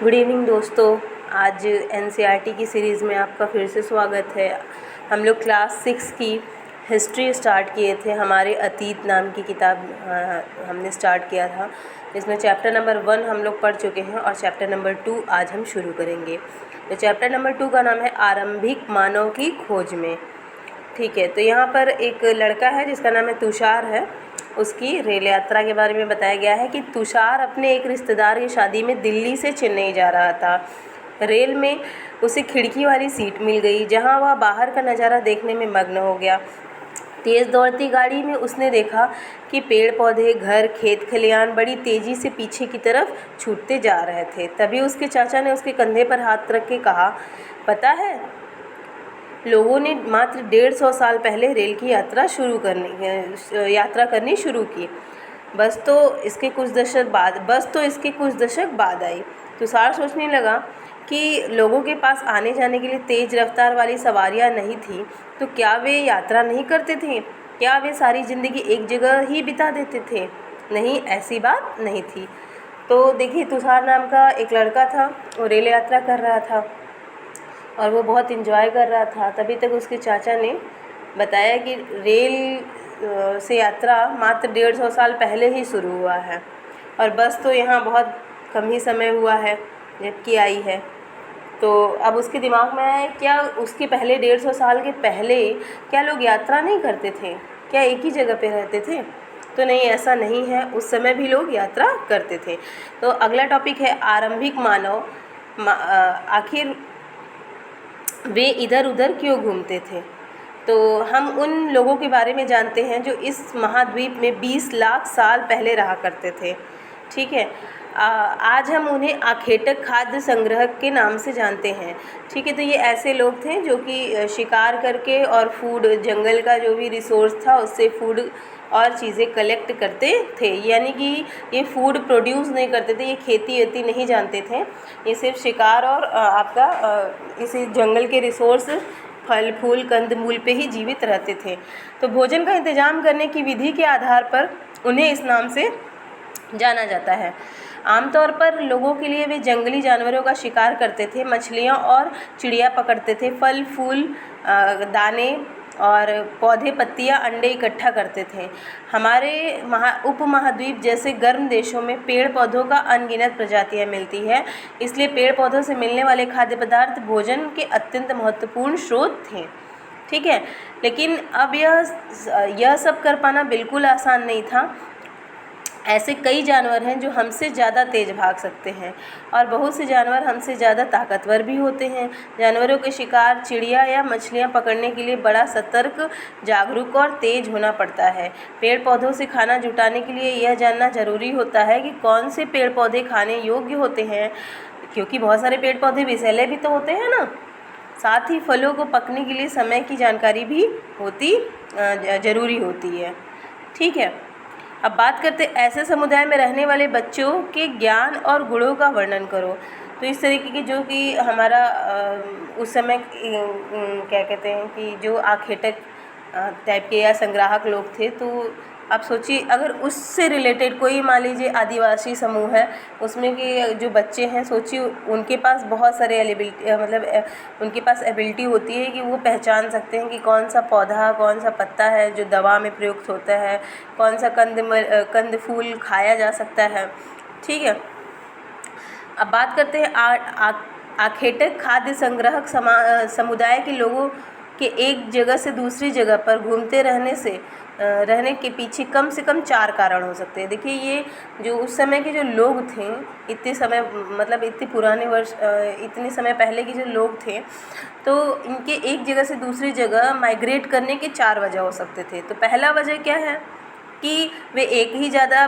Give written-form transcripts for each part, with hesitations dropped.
Good evening दोस्तों। आज NCERT की सीरीज़ में आपका फिर से स्वागत है। हम लोग क्लास 6 की हिस्ट्री स्टार्ट किए थे। हमारे अतीत नाम की किताब हमने स्टार्ट किया था, जिसमें चैप्टर नंबर 1 हम लोग पढ़ चुके हैं और चैप्टर नंबर 2 आज हम शुरू करेंगे। तो चैप्टर नंबर 2 का नाम है आरंभिक मानव की खोज में। ठीक है, तो यहाँ पर एक लड़का है जिसका नाम है तुषार है। उसकी रेल यात्रा के बारे में बताया गया है कि तुषार अपने एक रिश्तेदार की शादी में दिल्ली से चेन्नई जा रहा था। रेल में उसे खिड़की वाली सीट मिल गई, जहां वह बाहर का नज़ारा देखने में मग्न हो गया। तेज़ दौड़ती गाड़ी में उसने देखा कि पेड़ पौधे, घर, खेत खलियान बड़ी तेज़ी से पीछे की तरफ छूटते जा रहे थे। तभी उसके चाचा ने उसके कंधे पर हाथ रख के कहा, पता है, लोगों ने मात्र 150 साल पहले रेल की यात्रा करनी शुरू की। बस तो इसके कुछ दशक बाद आई। तुषार सोचने लगा कि लोगों के पास आने जाने के लिए तेज़ रफ्तार वाली सवारियां नहीं थी, तो क्या वे यात्रा नहीं करते थे? क्या वे सारी ज़िंदगी एक जगह ही बिता देते थे? नहीं, ऐसी बात नहीं थी। तो देखिए, तुषार नाम का एक लड़का था, वो रेल यात्रा कर रहा था और वो बहुत इन्जॉय कर रहा था। तभी तक उसके चाचा ने बताया कि रेल से यात्रा मात्र 150 साल पहले ही शुरू हुआ है और बस तो यहाँ बहुत कम ही समय हुआ है जबकि आई है। तो अब उसके दिमाग में आया, क्या उसके पहले 150 साल के पहले क्या लोग यात्रा नहीं करते थे? क्या एक ही जगह पे रहते थे? तो नहीं, ऐसा नहीं है, उस समय भी लोग यात्रा करते थे। तो अगला टॉपिक है आरंभिक मानव। आखिर वे इधर उधर क्यों घूमते थे? तो हम उन लोगों के बारे में जानते हैं जो इस महाद्वीप में 20 लाख साल पहले रहा करते थे। ठीक है, आज हम उन्हें आखेटक खाद्य संग्रहक के नाम से जानते हैं। ठीक है, तो ये ऐसे लोग थे जो कि शिकार करके और फूड, जंगल का जो भी रिसोर्स था उससे फूड और चीज़ें कलेक्ट करते थे। यानी कि ये फूड प्रोड्यूस नहीं करते थे, ये खेती वेती नहीं जानते थे, ये सिर्फ शिकार और इस जंगल के रिसोर्स, फल फूल कंद मूल पे ही जीवित रहते थे। तो भोजन का इंतजाम करने की विधि के आधार पर उन्हें इस नाम से जाना जाता है। आमतौर पर लोगों के लिए वे जंगली जानवरों का शिकार करते थे, मछलियाँ और चिड़िया पकड़ते थे, फल फूल, दाने और पौधे, पत्तियाँ, अंडे इकट्ठा करते थे। हमारे उपमहाद्वीप जैसे गर्म देशों में पेड़ पौधों का अनगिनत प्रजातियाँ मिलती है, इसलिए पेड़ पौधों से मिलने वाले खाद्य पदार्थ भोजन के अत्यंत महत्वपूर्ण स्रोत थे। ठीक है, लेकिन अब यह सब कर पाना बिल्कुल आसान नहीं था। ऐसे कई जानवर हैं जो हमसे ज़्यादा तेज़ भाग सकते हैं और बहुत से जानवर हमसे ज़्यादा ताकतवर भी होते हैं। जानवरों के शिकार, चिड़िया या मछलियाँ पकड़ने के लिए बड़ा सतर्क, जागरूक और तेज़ होना पड़ता है। पेड़ पौधों से खाना जुटाने के लिए यह जानना ज़रूरी होता है कि कौन से पेड़ पौधे खाने योग्य होते हैं, क्योंकि बहुत सारे पेड़ पौधे विषैले भी तो होते हैं ना। साथ ही फलों को पकने के लिए समय की जानकारी भी ज़रूरी होती है। ठीक है, अब बात करते ऐसे समुदाय में रहने वाले बच्चों के ज्ञान और गुणों का वर्णन करो। तो इस तरीके की जो कि हमारा उस समय क्या कहते हैं कि जो आखेटक टाइप के या संग्राहक लोग थे, तो आप सोचिए अगर उससे रिलेटेड कोई, मान लीजिए आदिवासी समूह है, उसमें के जो बच्चे हैं, सोचिए उनके पास बहुत सारे उनके पास एबिलिटी होती है कि वो पहचान सकते हैं कि कौन सा पौधा, कौन सा पत्ता है जो दवा में प्रयुक्त होता है, कौन सा कंद फूल खाया जा सकता है। ठीक है, अब बात करते हैं आखेटक खाद्य संग्रहक समुदाय के लोगों के एक जगह से दूसरी जगह पर घूमते रहने के पीछे कम से कम 4 कारण हो सकते हैं। देखिए, ये जो उस समय के जो लोग थे, इतने पुराने वर्ष, इतने समय पहले के जो लोग थे, तो इनके एक जगह से दूसरी जगह माइग्रेट करने के 4 वजह हो सकते थे। तो पहला वजह क्या है कि वे एक ही जगह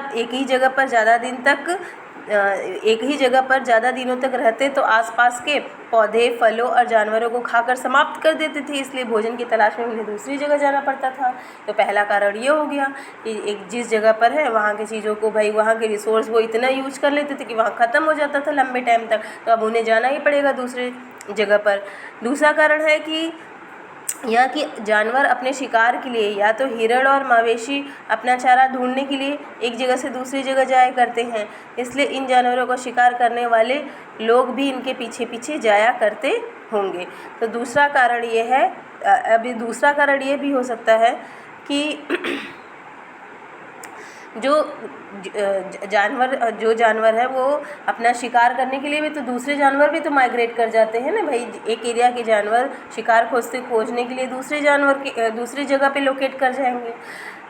पर ज़्यादा दिनों तक रहते तो आसपास के पौधे, फलों और जानवरों को खाकर समाप्त कर देते थे, इसलिए भोजन की तलाश में उन्हें दूसरी जगह जाना पड़ता था। तो पहला कारण ये हो गया कि एक जिस जगह पर है वहाँ की चीज़ों को, भाई वहाँ के रिसोर्स वो इतना यूज कर लेते थे कि वहाँ ख़त्म हो जाता था लंबे टाइम तक, तो अब उन्हें जाना ही पड़ेगा दूसरी जगह पर। दूसरा कारण है कि यहाँ की जानवर अपने शिकार के लिए या तो हिरण और मवेशी अपना चारा ढूंढने के लिए एक जगह से दूसरी जगह जाया करते हैं, इसलिए इन जानवरों का शिकार करने वाले लोग भी इनके पीछे पीछे जाया करते होंगे। तो दूसरा कारण ये है, अभी दूसरा कारण ये भी हो सकता है कि जो जानवर है वो अपना शिकार करने के लिए भी तो दूसरे जानवर भी तो माइग्रेट कर जाते हैं ना भाई। एक एरिया के जानवर शिकार खोजने के लिए दूसरी जगह पे लोकेट कर जाएंगे।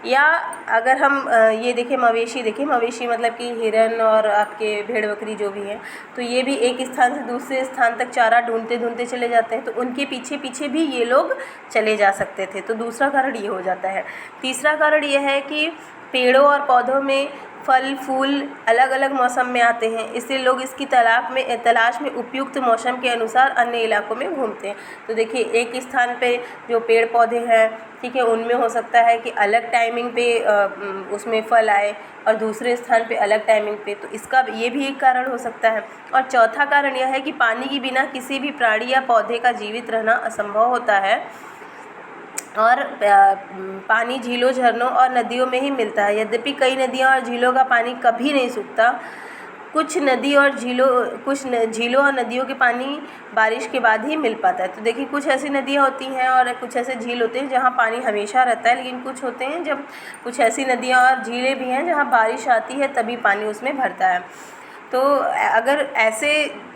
या अगर हम ये देखें मवेशी मतलब कि हिरन और आपके भेड़ बकरी जो भी हैं, तो ये भी एक स्थान से दूसरे स्थान तक चारा ढूंढते चले जाते हैं, तो उनके पीछे पीछे भी ये लोग चले जा सकते थे। तो दूसरा कारण ये हो जाता है। तीसरा कारण ये है कि पेड़ों और पौधों में फल फूल अलग अलग मौसम में आते हैं, इसलिए लोग इसकी तलाश में उपयुक्त मौसम के अनुसार अन्य इलाकों में घूमते हैं। तो देखिए एक स्थान पे जो पेड़ पौधे हैं, ठीक है, उनमें हो सकता है कि अलग टाइमिंग पे उसमें फल आए और दूसरे स्थान पे अलग टाइमिंग पे, तो इसका ये भी एक कारण हो सकता है। और चौथा कारण यह है कि पानी के बिना किसी भी प्राणी या पौधे का जीवित रहना असंभव होता है और पानी झीलों झरनों और नदियों में ही मिलता है। यद्यपि कई नदियाँ और झीलों का पानी कभी नहीं सूखता, कुछ झीलों और नदियों के पानी बारिश के बाद ही मिल पाता है। तो देखिए कुछ ऐसी नदियाँ होती हैं और कुछ ऐसे झील होते हैं जहाँ पानी हमेशा रहता है, लेकिन कुछ ऐसी नदियाँ और झीलें भी हैं जहाँ बारिश आती है तभी पानी उसमें भरता है। तो अगर ऐसे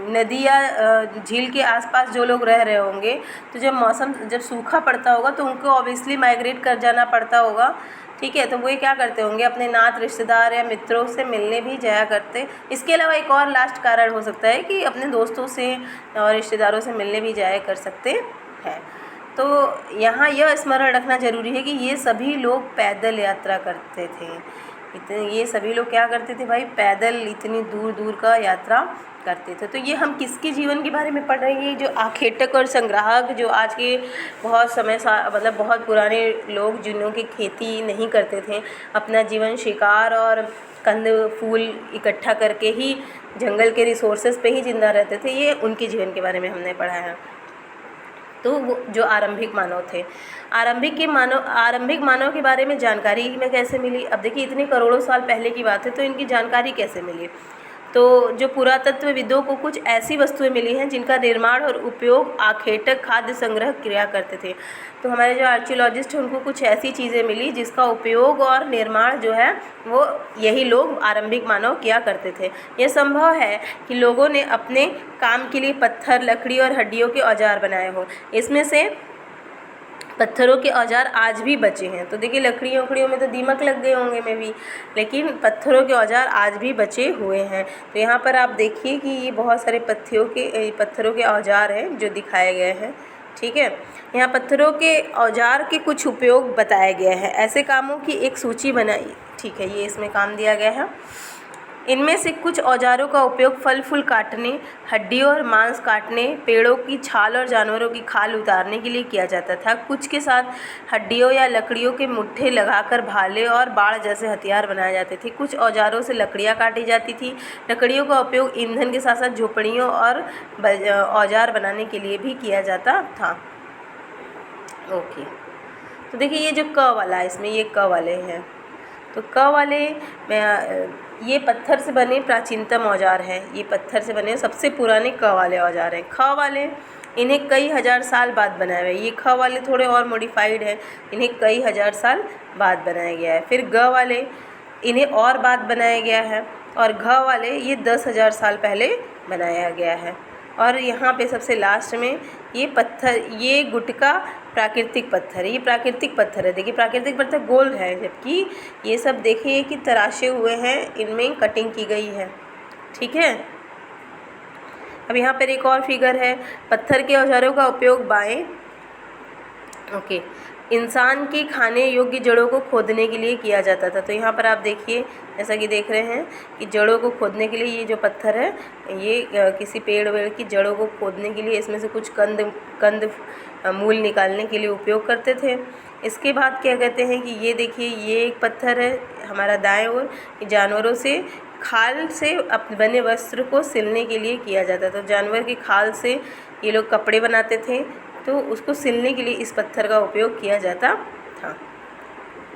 नदी या झील के आसपास जो लोग रह रहे होंगे, तो जब सूखा पड़ता होगा तो उनको ऑब्वियसली माइग्रेट कर जाना पड़ता होगा, ठीक है। तो वो क्या करते होंगे, अपने नात रिश्तेदार या मित्रों से मिलने भी जाया करते। इसके अलावा एक और लास्ट कारण हो सकता है कि अपने दोस्तों से और रिश्तेदारों से मिलने भी जाया कर सकते हैं। तो यहाँ यह स्मरण रखना ज़रूरी है कि ये सभी लोग पैदल यात्रा करते थे। ये सभी लोग क्या करते थे भाई, पैदल इतनी दूर दूर का यात्रा करते थे। तो ये हम किसके जीवन के बारे में पढ़ रहे हैं, जो आखेटक और संग्राहक, जो आज के बहुत पुराने लोग जिन्हों की खेती नहीं करते थे, अपना जीवन शिकार और कंद फूल इकट्ठा करके ही जंगल के रिसोर्सेज पे ही जिंदा रहते थे, ये उनके जीवन के बारे में हमने पढ़ा है। तो वो जो आरंभिक मानव थे, आरंभिक मानव के बारे में जानकारी में कैसे मिली। अब देखिए इतने करोड़ों साल पहले की बात है, तो इनकी जानकारी कैसे मिली। तो जो पुरातत्वविदों को कुछ ऐसी वस्तुएं मिली हैं जिनका निर्माण और उपयोग आखेटक खाद्य संग्रह किया करते थे। तो हमारे जो आर्कियोलॉजिस्ट हैं उनको कुछ ऐसी चीज़ें मिली जिसका उपयोग और निर्माण जो है वो यही लोग आरंभिक मानव किया करते थे। यह संभव है कि लोगों ने अपने काम के लिए पत्थर, लकड़ी और हड्डियों के औजार बनाए हों। इसमें से पत्थरों के औजार आज भी बचे हैं। तो देखिए लकड़ियों में तो दीमक लग गए होंगे में भी, लेकिन पत्थरों के औजार आज भी बचे हुए हैं। तो यहाँ पर आप देखिए कि ये बहुत सारे पत्थरों के औजार हैं जो दिखाए गए हैं, ठीक है। यहाँ पत्थरों के औजार के कुछ उपयोग बताए गए हैं। ऐसे कामों की एक सूची बनाई, ठीक है, ये इसमें काम दिया गया है। इनमें से कुछ औजारों का उपयोग फल फूल काटने, हड्डियों और मांस काटने, पेड़ों की छाल और जानवरों की खाल उतारने के लिए किया जाता था। कुछ के साथ हड्डियों या लकड़ियों के मुट्ठे लगाकर भाले और बाड़ जैसे हथियार बनाए जाते थे। कुछ औजारों से लकड़ियाँ काटी जाती थी। लकड़ियों का उपयोग ईंधन के साथ साथ झोपड़ियों और औजार बनाने के लिए भी किया जाता था। ओके, तो देखिए ये जो क वाला है, इसमें ये क वाले हैं, तो क वाले ये पत्थर से बने प्राचीनतम औजार हैं। ये पत्थर से बने सबसे पुराने क वाले औजार हैं। ख वाले इन्हें कई हज़ार साल बाद बनाया गया है। ये ख वाले थोड़े और मॉडिफाइड हैं, इन्हें कई हज़ार साल बाद बनाया गया है। फिर ग वाले इन्हें और बाद बनाया गया है, और घ वाले ये 10,000 साल पहले बनाया गया है। और यहाँ पे सबसे लास्ट में ये पत्थर, ये गुटका प्राकृतिक पत्थर है। ये प्राकृतिक पत्थर है। देखिए प्राकृतिक पत्थर गोल है, जबकि ये सब देखिए कि तराशे हुए हैं, इनमें कटिंग की गई है, ठीक है। अब यहाँ पर एक और फिगर है, पत्थर के औजारों का उपयोग बाएं, ओके, इंसान के खाने योग्य जड़ों को खोदने के लिए किया जाता था। तो यहाँ पर आप देखिए, जैसा कि देख रहे हैं कि जड़ों को खोदने के लिए ये जो पत्थर है, ये किसी पेड़ वेड़ की जड़ों को खोदने के लिए इसमें से कुछ कंद मूल निकालने के लिए उपयोग करते थे। इसके बाद क्या कहते हैं कि ये देखिए, ये एक पत्थर है हमारा दाएं ओर, जानवरों से खाल से बने वस्त्र को सिलने के लिए किया जाता था। तो जानवर की खाल से ये लोग कपड़े बनाते थे, तो उसको सिलने के लिए इस पत्थर का उपयोग किया जाता था।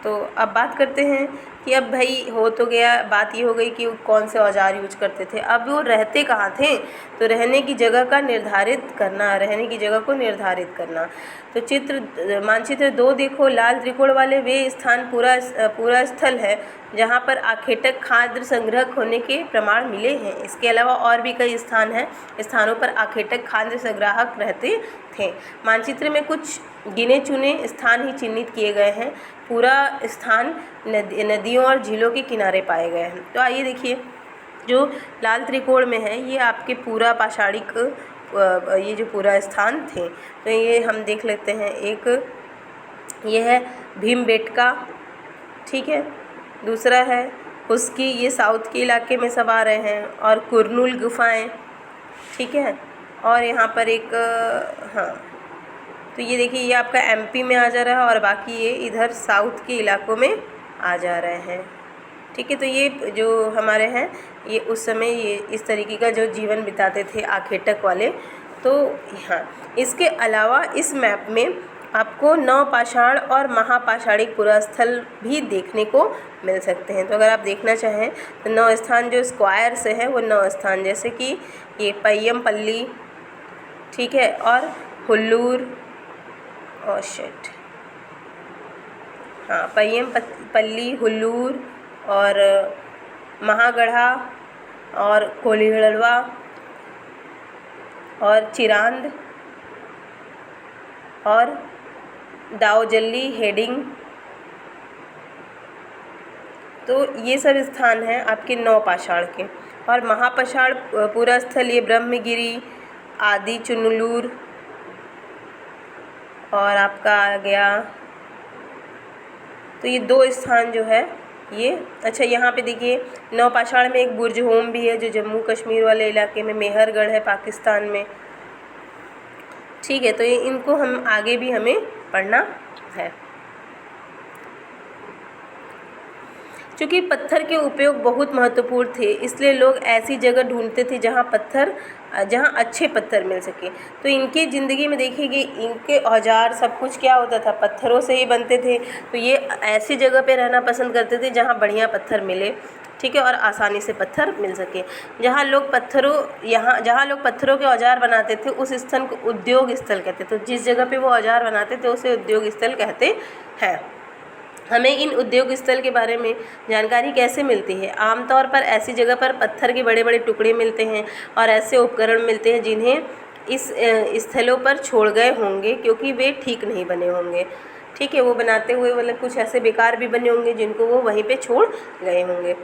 तो अब बात करते हैं कि अब भाई हो तो गया, बात ये हो गई कि कौन से औजार यूज करते थे। अब वो रहते कहाँ थे, तो रहने की जगह को निर्धारित करना। तो मानचित्र 2 देखो, लाल त्रिकोण वाले वे स्थान पूरा स्थल है जहाँ पर आखेटक खाद्य संग्रहक होने के प्रमाण मिले हैं। इसके अलावा और भी कई स्थानों पर आखेटक खाद्य संग्राहक रहते थे। मानचित्र में कुछ गिने चुने स्थान ही चिन्हित किए गए हैं। पूरा स्थान नदियों और झीलों के किनारे पाए गए हैं। तो आइए देखिए, जो लाल त्रिकोण में है ये आपके पूरा पाषाणिक ये जो पूरा स्थान थे, तो ये हम देख लेते हैं। एक ये है भीमबेटका, ठीक है। दूसरा है उसकी, ये साउथ के इलाके में सब आ रहे हैं, और कुरनूल गुफाएं, ठीक है। और यहाँ पर एक हाँ, तो ये देखिए ये आपका एमपी में आ जा रहा है और बाकी ये इधर साउथ के इलाकों में आ जा रहे हैं, ठीक है। तो ये जो हमारे हैं ये उस समय ये इस तरीके का जो जीवन बिताते थे आखेटक वाले। तो हाँ, इसके अलावा इस मैप में आपको नवपाषाण और महापाषाणिक पुरास्थल भी देखने को मिल सकते हैं। तो अगर आप देखना चाहें तो 9 स्थान जो स्क्वायर से है वो 9 स्थान, जैसे कि ये पय्यमपल्ली, ठीक है, और हुल्लूर और पय्यमपल्ली, हुल्लूर और महागढ़ा और कोलिगढ़वा और चिरांद और दाऊजल्ली, हेडिंग। तो ये सब स्थान हैं आपके नवपाषाण के। और महापाषाण पूरा स्थल ये ब्रह्मगिरी, आदि चुनलूर और आपका आ गया, तो ये 2 स्थान जो है ये। अच्छा, यहाँ पे देखिए नवपाषाण में एक बुर्ज होम भी है जो जम्मू कश्मीर वाले इलाके में, मेहरगढ़ है पाकिस्तान में, ठीक है। तो ये इनको हम आगे भी हमें पढ़ना है। चूँकि पत्थर के उपयोग बहुत महत्वपूर्ण थे, इसलिए लोग ऐसी जगह ढूंढते थे जहाँ अच्छे पत्थर मिल सके। तो इनके ज़िंदगी में देखिए इनके औजार सब कुछ क्या होता था, पत्थरों से ही बनते थे। तो ये ऐसी जगह पे रहना पसंद करते थे जहाँ बढ़िया पत्थर मिले, ठीक है, और आसानी से पत्थर मिल सके। जहाँ लोग पत्थरों के औजार बनाते थे उस स्थल को उद्योग स्थल कहते थे। तो जिस जगह पे वो औजार बनाते थे उसे उद्योग स्थल कहते हैं। हमें इन उद्योग स्थल के बारे में जानकारी कैसे मिलती है? आमतौर पर ऐसी जगह पर पत्थर के बड़े बड़े टुकड़े मिलते हैं और ऐसे उपकरण मिलते हैं जिन्हें इस स्थलों पर छोड़ गए होंगे क्योंकि वे ठीक नहीं बने होंगे, ठीक है। वो बनाते हुए मतलब कुछ ऐसे बेकार भी बने होंगे जिनको वो वहीं पे छोड़ गए होंगे।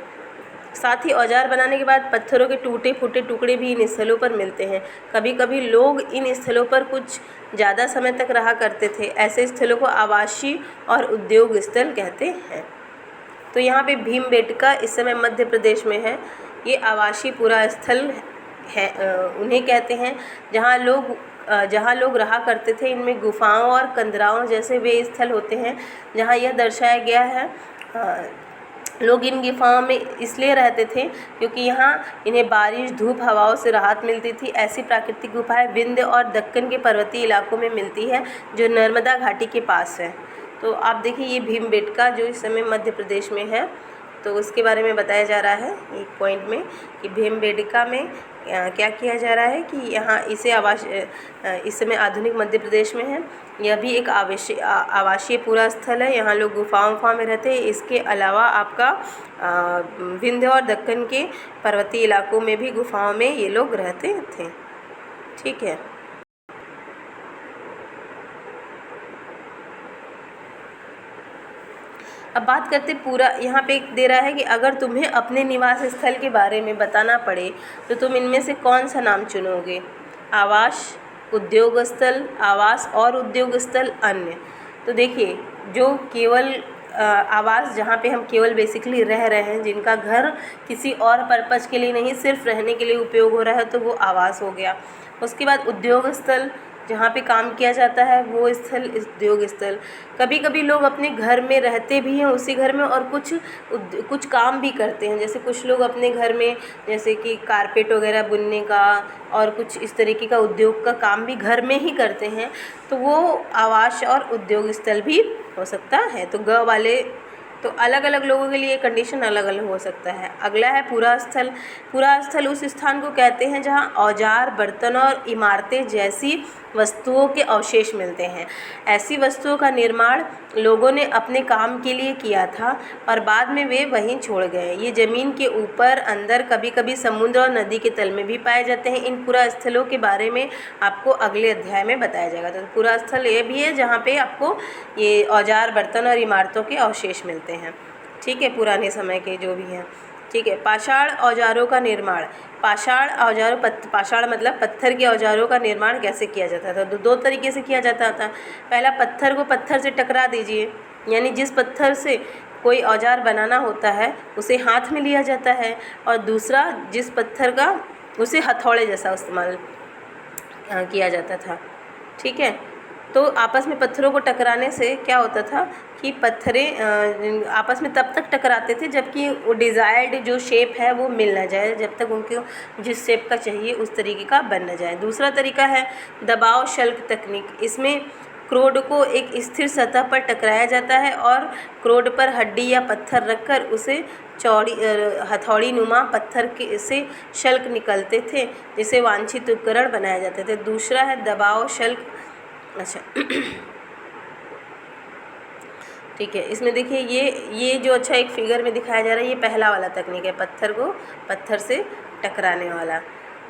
साथ ही औजार बनाने के बाद पत्थरों के टूटे फूटे टुकड़े भी इन स्थलों पर मिलते हैं। कभी कभी लोग इन स्थलों पर कुछ ज़्यादा समय तक रहा करते थे। ऐसे स्थलों को आवासीय और उद्योग स्थल कहते हैं। तो यहाँ पे भीमबेटका इस समय मध्य प्रदेश में है। ये आवासीय पूरा स्थल है, उन्हें कहते हैं जहाँ लोग रहा करते थे। इनमें गुफाओं और कंदराओं जैसे वे स्थल होते हैं जहाँ यह दर्शाया गया है। लोग इन गुफाओं में इसलिए रहते थे क्योंकि यहाँ इन्हें बारिश, धूप, हवाओं से राहत मिलती थी। ऐसी प्राकृतिक गुफाएं विंध्य और दक्कन के पर्वतीय इलाकों में मिलती है जो नर्मदा घाटी के पास है। तो आप देखिए ये भीमबेटका जो इस समय मध्य प्रदेश में है, तो उसके बारे में बताया जा रहा है एक पॉइंट में कि भीमबेटका में क्या किया जा रहा है कि यहाँ इस समय आधुनिक मध्य प्रदेश में है। यह भी एक आवासीय पूरा स्थल है। यहाँ लोग गुफाओं में रहते हैं। इसके अलावा आपका विंध्य और दक्कन के पर्वतीय इलाकों में भी गुफाओं में ये लोग रहते थे, ठीक है। अब बात करते पूरा, यहाँ पे दे रहा है कि अगर तुम्हें अपने निवास स्थल के बारे में बताना पड़े तो तुम इनमें से कौन सा नाम चुनोगे? आवास, उद्योग स्थल, आवास और उद्योग स्थल, अन्य। तो देखिए जो केवल आवास जहाँ पे हम केवल बेसिकली रह रहे हैं, जिनका घर किसी और पर्पज़ के लिए नहीं सिर्फ रहने के लिए उपयोग हो रहा है, तो वो आवास हो गया। उसके बाद उद्योग स्थल, जहाँ पे काम किया जाता है वो स्थल उद्योग स्थल। कभी कभी लोग अपने घर में रहते भी हैं उसी घर में और कुछ काम भी करते हैं। जैसे कुछ लोग अपने घर में जैसे कि कारपेट वगैरह बुनने का और कुछ इस तरीके का उद्योग का काम भी घर में ही करते हैं, तो वो आवास और उद्योग स्थल भी हो सकता है। तो ग वाले तो अलग अलग लोगों के लिए कंडीशन अलग अलग हो सकता है। अगला है पूरा स्थल। पूरा स्थल उस स्थान को कहते हैं जहां औजार, बर्तन और इमारतें जैसी वस्तुओं के अवशेष मिलते हैं। ऐसी वस्तुओं का निर्माण लोगों ने अपने काम के लिए किया था और बाद में वे वहीं छोड़ गए। ये ज़मीन के ऊपर, अंदर, कभी कभी समुद्र और नदी के तल में भी पाए जाते हैं। इन पूरा स्थलों के बारे में आपको अगले अध्याय में बताया जाएगा। तो पूरा स्थल ये भी है जहाँ पे आपको ये औजार, बर्तन और इमारतों के अवशेष मिलते हैं। ठीक है, पुराने समय के जो भी हैं। ठीक है, पाषाण औजारों का निर्माण। पाषाण मतलब पत्थर के औजारों का निर्माण कैसे किया जाता था? तो दो तरीके से किया जाता था। पहला, पत्थर को पत्थर से टकरा दीजिए, यानी जिस पत्थर से कोई औजार बनाना होता है उसे हाथ में लिया जाता है, और दूसरा जिस पत्थर का उसे हथौड़े जैसा इस्तेमाल किया जाता था। ठीक है, तो आपस में पत्थरों को टकराने से क्या होता था कि पत्थरें आपस में तब तक टकराते थे जबकि वो डिज़ायर्ड जो शेप है वो मिल ना जाए, जब तक उनको जिस शेप का चाहिए उस तरीके का बन ना जाए। दूसरा तरीका है दबाव शल्क तकनीक। इसमें क्रोड को एक स्थिर सतह पर टकराया जाता है और क्रोड पर हड्डी या पत्थर रखकर उसे चौड़ी हथौड़ी नुमा पत्थर के से शल्क निकलते थे, जिसे वांछित उपकरण बनाए जाते थे। दूसरा है दबाव शल्क। अच्छा ठीक है, इसमें देखिए ये जो अच्छा एक फिगर में दिखाया जा रहा है, ये पहला वाला तकनीक है, पत्थर को पत्थर से टकराने वाला।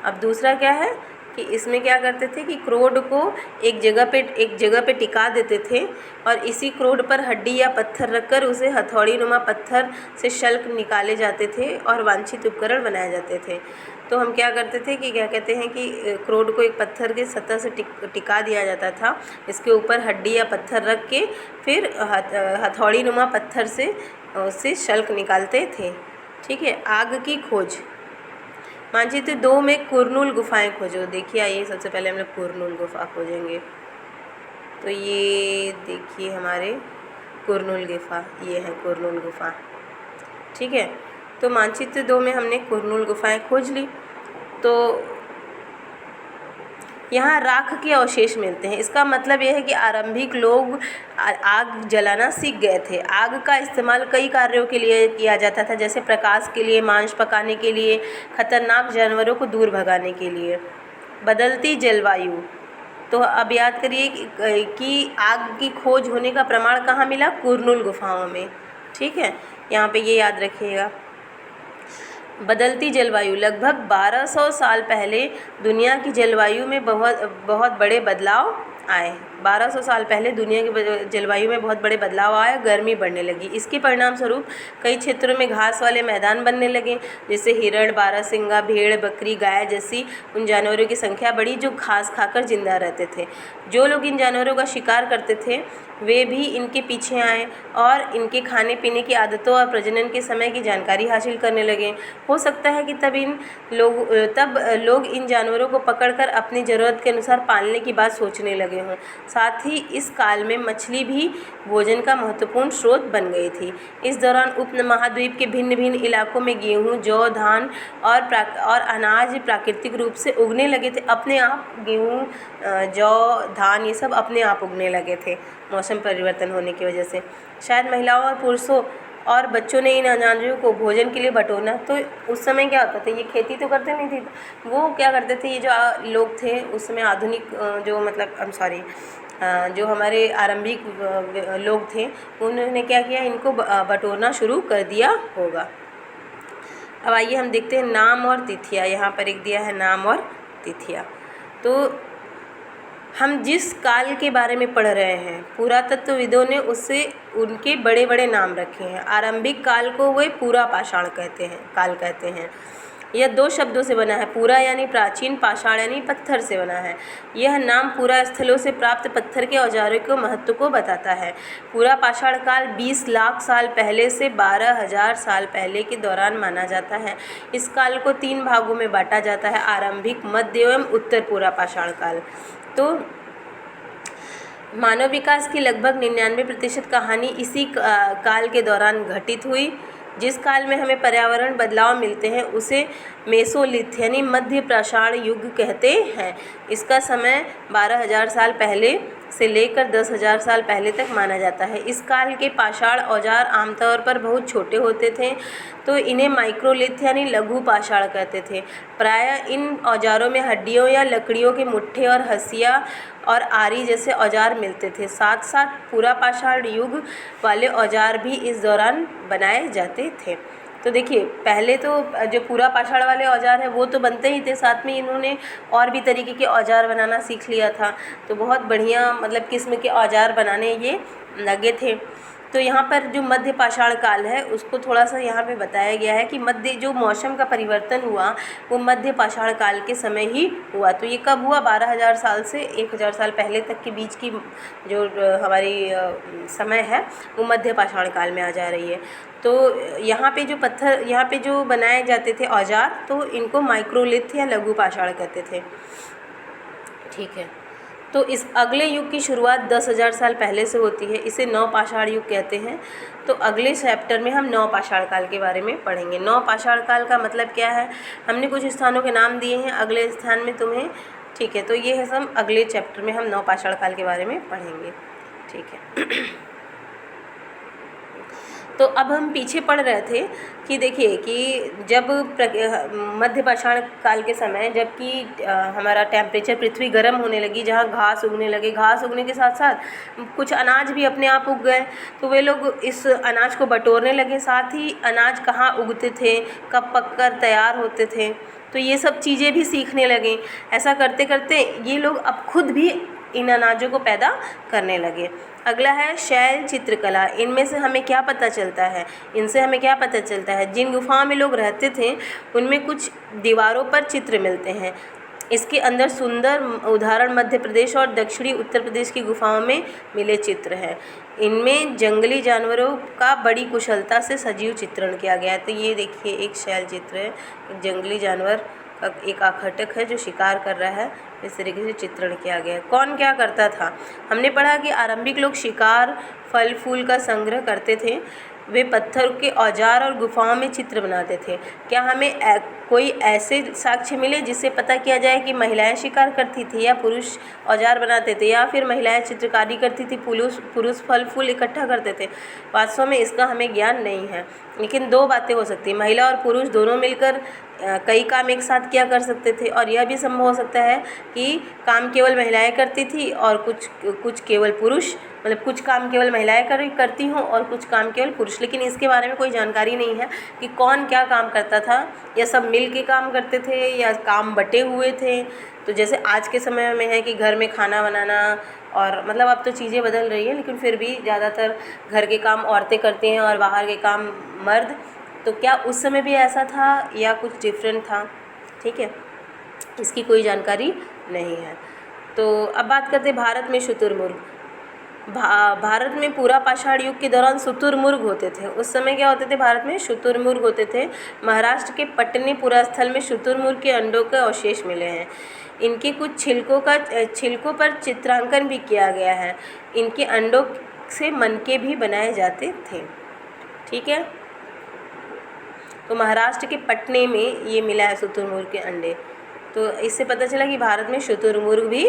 अब दूसरा क्या है कि इसमें क्या करते थे कि क्रोड को एक जगह पे टिका देते थे और इसी क्रोड पर हड्डी या पत्थर रखकर उसे हथौड़ी नुमा पत्थर से शल्क निकाले जाते थे और वांछित उपकरण बनाए जाते थे। तो हम क्या करते थे कि क्या कहते हैं कि क्रोड को एक पत्थर के सतह से टिका दिया जाता था, इसके ऊपर हड्डी या पत्थर रख के फिर हथौड़ी नुमा पत्थर से उससे शल्क निकालते थे। ठीक है, आग की खोज। मानचित्र 2 में कुरनूल गुफाएं खोजो। देखिए आइए सबसे पहले हम लोग कुरनूल गुफा खोजेंगे। तो ये देखिए हमारे कुरनूल गुफा, ये है कुरनूल गुफा। ठीक है, तो मानचित्र 2 में हमने कुरनूल गुफाएं खोज ली। तो यहाँ राख के अवशेष मिलते हैं। इसका मतलब यह है कि आरंभिक लोग आग जलाना सीख गए थे। आग का इस्तेमाल कई कार्यों के लिए किया जाता था, जैसे प्रकाश के लिए, मांस पकाने के लिए, खतरनाक जानवरों को दूर भगाने के लिए। बदलती जलवायु। तो अब याद करिए कि आग की खोज होने का प्रमाण कहाँ मिला? कुरनूल गुफाओं में। ठीक है, यहाँ पे ये याद रखिएगा। बदलती जलवायु। लगभग 1200 साल पहले दुनिया की जलवायु में बहुत बड़े बदलाव आए। 1200 साल पहले दुनिया की जलवायु में बहुत बड़े बदलाव आए, गर्मी बढ़ने लगी। इसके परिणाम स्वरूप कई क्षेत्रों में घास वाले मैदान बनने लगे, जिससे हिरण, बारहसिंगा, भेड़, बकरी, गाय जैसी उन जानवरों की संख्या बढ़ी जो घास खाकर जिंदा रहते थे। जो लोग इन जानवरों का शिकार करते थे वे भी इनके पीछे आए और इनके खाने पीने की आदतों और प्रजनन के समय की जानकारी हासिल करने लगे। हो सकता है कि तब लोग इन जानवरों को पकड़कर अपनी ज़रूरत के अनुसार पालने की बात सोचने लगे हों। साथ ही इस काल में मछली भी भोजन का महत्वपूर्ण स्रोत बन गई थी। इस दौरान उपमहाद्वीप के भिन्न भिन्न इलाकों में गेहूँ, जौ, धान और अनाज प्राकृतिक रूप से उगने लगे थे। अपने आप गेहूँ, जौ, धान ये सब अपने आप उगने लगे थे मौसम परिवर्तन होने की वजह से। शायद महिलाओं और पुरुषों और बच्चों ने इन अनाजों को भोजन के लिए बटोरना। तो उस समय क्या होता था, ये खेती तो करते नहीं थे, वो क्या करते थे, ये जो लोग थे उस समय आधुनिक जो हमारे आरंभिक लोग थे उन्होंने क्या किया, इनको बटोरना शुरू कर दिया होगा। अब आइए हम देखते हैं नाम और तिथियाँ। यहाँ पर एक दिया है नाम और तिथियाँ। तो हम जिस काल के बारे में पढ़ रहे हैं, पुरातत्वविदों ने उससे उनके बड़े बड़े नाम रखे हैं। आरंभिक काल को वे पूरा पाषाण काल कहते हैं। यह 2 शब्दों से बना है, पूरा यानी प्राचीन, पाषाण यानी पत्थर से बना है। यह नाम पूरा स्थलों से प्राप्त पत्थर के औजारों के महत्व को बताता है। पूरा पाषाण काल 20 लाख साल पहले से 12,000 साल पहले के दौरान माना जाता है। इस काल को 3 भागों में बांटा जाता है, आरंभिक, मध्य एवं उत्तर पूरा पाषाण काल। तो मानव विकास की लगभग 99% कहानी इसी काल के दौरान घटित हुई। जिस काल में हमें पर्यावरण बदलाव मिलते हैं उसे मेसोलिथ यानी मध्य पाषाण युग कहते हैं। इसका समय 12,000 साल पहले से लेकर 10,000 साल पहले तक माना जाता है। इस काल के पाषाण औजार आमतौर पर बहुत छोटे होते थे, तो इन्हें माइक्रोलिथ यानी लघु पाषाण कहते थे। प्रायः इन औजारों में हड्डियों या लकड़ियों के मुट्ठे और हंसिया और आरी जैसे औजार मिलते थे। साथ साथ पूरा पाषाण युग वाले औजार भी इस दौरान बनाए जाते थे। तो देखिए, पहले तो जो पूरा पाषाण वाले औजार हैं वो तो बनते ही थे, साथ में इन्होंने और भी तरीके के औजार बनाना सीख लिया था। तो बहुत बढ़िया मतलब किस्म के औजार बनाने ये लगे थे। तो यहाँ पर जो मध्य पाषाण काल है उसको थोड़ा सा यहाँ पे बताया गया है कि मध्य जो मौसम का परिवर्तन हुआ वो मध्य पाषाण काल के समय ही हुआ। तो ये कब हुआ? 12,000 साल से 1,000 साल पहले तक के बीच की जो हमारी समय है वो मध्य पाषाण काल में आ जा रही है। तो यहाँ पे जो पत्थर यहाँ पे जो बनाए जाते थे औजार, तो इनको माइक्रोलिथ या लघु पाषाण कहते थे। ठीक है, तो इस अगले युग की शुरुआत 10,000 साल पहले से होती है। इसे नव पाषाण युग कहते हैं। तो अगले चैप्टर में हम नव पाषाण काल के बारे में पढ़ेंगे। नव पाषाण काल का मतलब क्या है? हमने कुछ स्थानों के नाम दिए हैं, अगले स्थान में तुम्हें, ठीक है, तो ये है सब अगले चैप्टर में हम नव पाषाण काल के बारे में पढ़ेंगे। ठीक है। तो अब हम पीछे पढ़ रहे थे कि देखिए कि जब मध्य पाषाण काल के समय जबकि हमारा टेम्परेचर पृथ्वी गर्म होने लगी, जहाँ घास उगने लगे, घास उगने के साथ साथ कुछ अनाज भी अपने आप उग गए, तो वे लोग इस अनाज को बटोरने लगे। साथ ही अनाज कहाँ उगते थे, कब पककर तैयार होते थे, तो ये सब चीज़ें भी सीखने लगे। ऐसा करते करते ये लोग अब खुद भी इन अनाजों को पैदा करने लगे। अगला है शैल चित्रकला। इनमें से हमें क्या पता चलता है? इनसे हमें क्या पता चलता है? जिन गुफाओं में लोग रहते थे उनमें कुछ दीवारों पर चित्र मिलते हैं। इसके अंदर सुंदर उदाहरण मध्य प्रदेश और दक्षिणी उत्तर प्रदेश की गुफाओं में मिले चित्र हैं। इनमें जंगली जानवरों का बड़ी कुशलता से सजीव चित्रण किया गया है। तो ये देखिए एक शैल चित्र है, एक जंगली जानवर का एक आखटक है जो शिकार कर रहा है, इस तरीके से चित्रण किया गया है। कौन क्या करता था? हमने पढ़ा कि आरंभिक लोग शिकार, फल फूल का संग्रह करते थे। वे पत्थर के औजार और गुफाओं में चित्र बनाते थे। क्या हमें कोई ऐसे साक्ष्य मिले जिससे पता किया जाए कि महिलाएं शिकार करती थी या पुरुष औजार बनाते थे, या फिर महिलाएं चित्रकारी करती थी, पुरुष फल फूल इकट्ठा करते थे? वास्तव में इसका हमें ज्ञान नहीं है, लेकिन दो बातें हो सकती हैं। महिला और पुरुष दोनों मिलकर कई काम एक साथ किया कर सकते थे, और यह भी संभव हो सकता है कि काम केवल महिलाएं करती थी और कुछ केवल पुरुष, मतलब कुछ काम केवल महिलाएं करती हों और कुछ काम केवल पुरुष। लेकिन इसके बारे में कोई जानकारी नहीं है कि कौन क्या काम करता था, या सब मिल के काम करते थे या काम बटे हुए थे। तो जैसे आज के समय में है कि घर में खाना बनाना, और मतलब अब तो चीज़ें बदल रही हैं, लेकिन फिर भी ज़्यादातर घर के काम औरतें करती हैं और बाहर के काम मर्द। तो क्या उस समय भी ऐसा था या कुछ डिफरेंट था? ठीक है, इसकी कोई जानकारी नहीं है। तो अब बात करते हैं भारत में शुतुरमुर्ग। भारत में पूरा पाषाण युग के दौरान शुतुरमुर्ग होते थे। उस समय क्या होते थे? भारत में शुतुरमुर्ग होते थे। महाराष्ट्र के पटनीपुरा स्थल में शुतुरमुर्ग के अंडों के अवशेष मिले हैं। इनके कुछ छिलकों पर चित्रांकन भी किया गया है। इनके अंडों से मनके भी बनाए जाते थे। ठीक है, तो महाराष्ट्र के पटने में ये मिला है शुतुरमुर्ग के अंडे। तो इससे पता चला कि भारत में शुतुरमुर्ग भी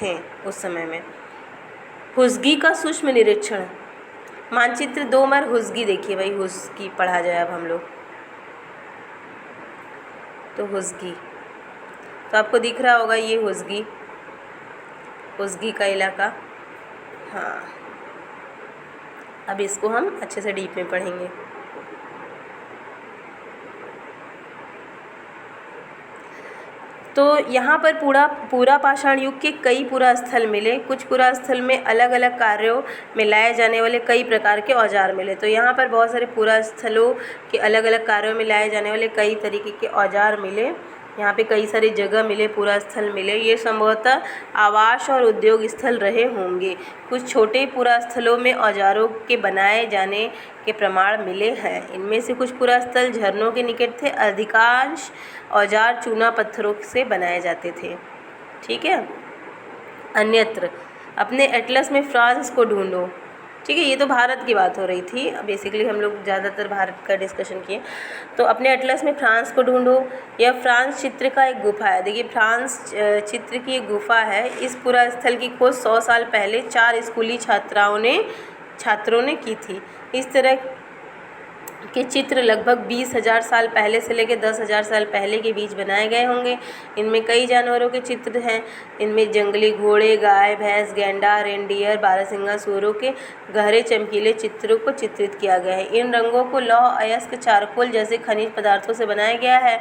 थे उस समय में। हुस्गी का सूक्ष्म निरीक्षण। मानचित्र 2 में हुस्गी देखिए भाई, हुस्गी पढ़ा जाए अब हम लोग। तो हुस्गी तो आपको दिख रहा होगा, ये हुस्गी का इलाका। हाँ, अब इसको हम अच्छे से डीप में पढ़ेंगे। तो यहाँ पर पूरा पाषाण युग के कई पुरास्थल मिले। कुछ पुरास्थल में अलग अलग कार्यों में लाए जाने वाले कई प्रकार के औजार मिले। तो यहाँ पर बहुत सारे पुरास्थलों के अलग अलग कार्यों में लाए जाने वाले कई तरीके के औजार मिले। यहाँ पे कई सारी जगह मिले, पुरास्थल मिले। ये संभवतः आवास और उद्योग स्थल रहे होंगे। कुछ छोटे पुरास्थलों में औजारों के बनाए जाने के प्रमाण मिले हैं। इनमें से कुछ पुरास्थल झरनों के निकट थे। अधिकांश औजार चूना पत्थरों से बनाए जाते थे। ठीक है। अन्यत्र अपने एटलस में फ्रांस को ढूंढो। ठीक है, ये तो भारत की बात हो रही थी, बेसिकली हम लोग ज़्यादातर भारत का डिस्कशन किए। तो अपने एटलस में फ्रांस को ढूंढो, या फ्रांस चित्र का एक गुफा है। देखिए, फ्रांस चित्र की एक गुफा है। इस पुरा स्थल की खोज 100 साल पहले 4 स्कूली छात्रों ने की थी। इस तरह के चित्र लगभग 20,000 साल पहले से लेकर 10,000 साल पहले के बीच बनाए गए होंगे। इनमें कई जानवरों के चित्र हैं। इनमें जंगली घोड़े, गाय, भैंस, गैंडा, रेनडियर, बारहसिंगा, सूअरों के गहरे चमकीले चित्रों को चित्रित किया गया है। इन रंगों को लौह अयस्क, चारकोल जैसे खनिज पदार्थों से बनाया गया है।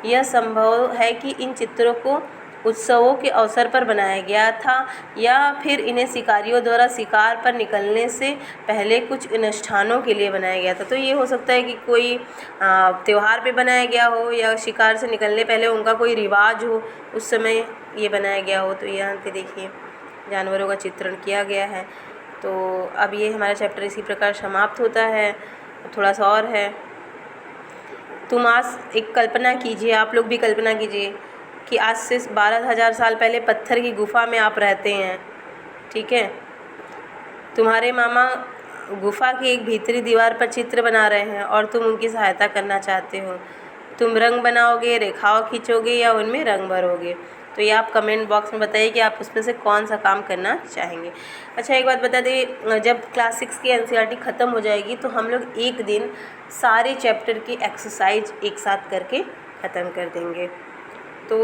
यह संभव है कि इन चित्रों को उत्सवों के अवसर पर बनाया गया था, या फिर इन्हें शिकारियों द्वारा शिकार पर निकलने से पहले कुछ अनुष्ठानों के लिए बनाया गया था। तो ये हो सकता है कि कोई त्यौहार पे बनाया गया हो, या शिकार से निकलने पहले उनका कोई रिवाज हो, उस समय ये बनाया गया हो। तो यहाँ पे देखिए जानवरों का चित्रण किया गया है। तो अब ये हमारा चैप्टर इसी प्रकार समाप्त होता है। थोड़ा सा और है। तुम आज एक कल्पना कीजिए, आप लोग भी कल्पना कीजिए कि आज से 12,000 साल पहले पत्थर की गुफा में आप रहते हैं। ठीक है, तुम्हारे मामा गुफा की एक भीतरी दीवार पर चित्र बना रहे हैं और तुम उनकी सहायता करना चाहते हो। तुम रंग बनाओगे, रेखाओं खींचोगे, या उनमें रंग भरोगे। तो ये आप कमेंट बॉक्स में बताइए कि आप उसमें से कौन सा काम करना चाहेंगे। अच्छा, एक बात बता दें, जब क्लास 6 की एनसीईआरटी ख़त्म हो जाएगी तो हम लोग एक दिन सारे चैप्टर की एक्सरसाइज एक साथ करके ख़त्म कर देंगे। तो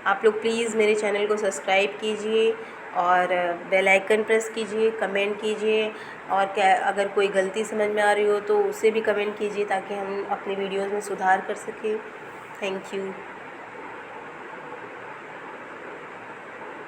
आप लोग प्लीज़ मेरे चैनल को सब्सक्राइब कीजिए और बेल आइकन प्रेस कीजिए, कमेंट कीजिए, और क्या अगर कोई गलती समझ में आ रही हो तो उसे भी कमेंट कीजिए ताकि हम अपनी वीडियोज़ में सुधार कर सकें। Thank you.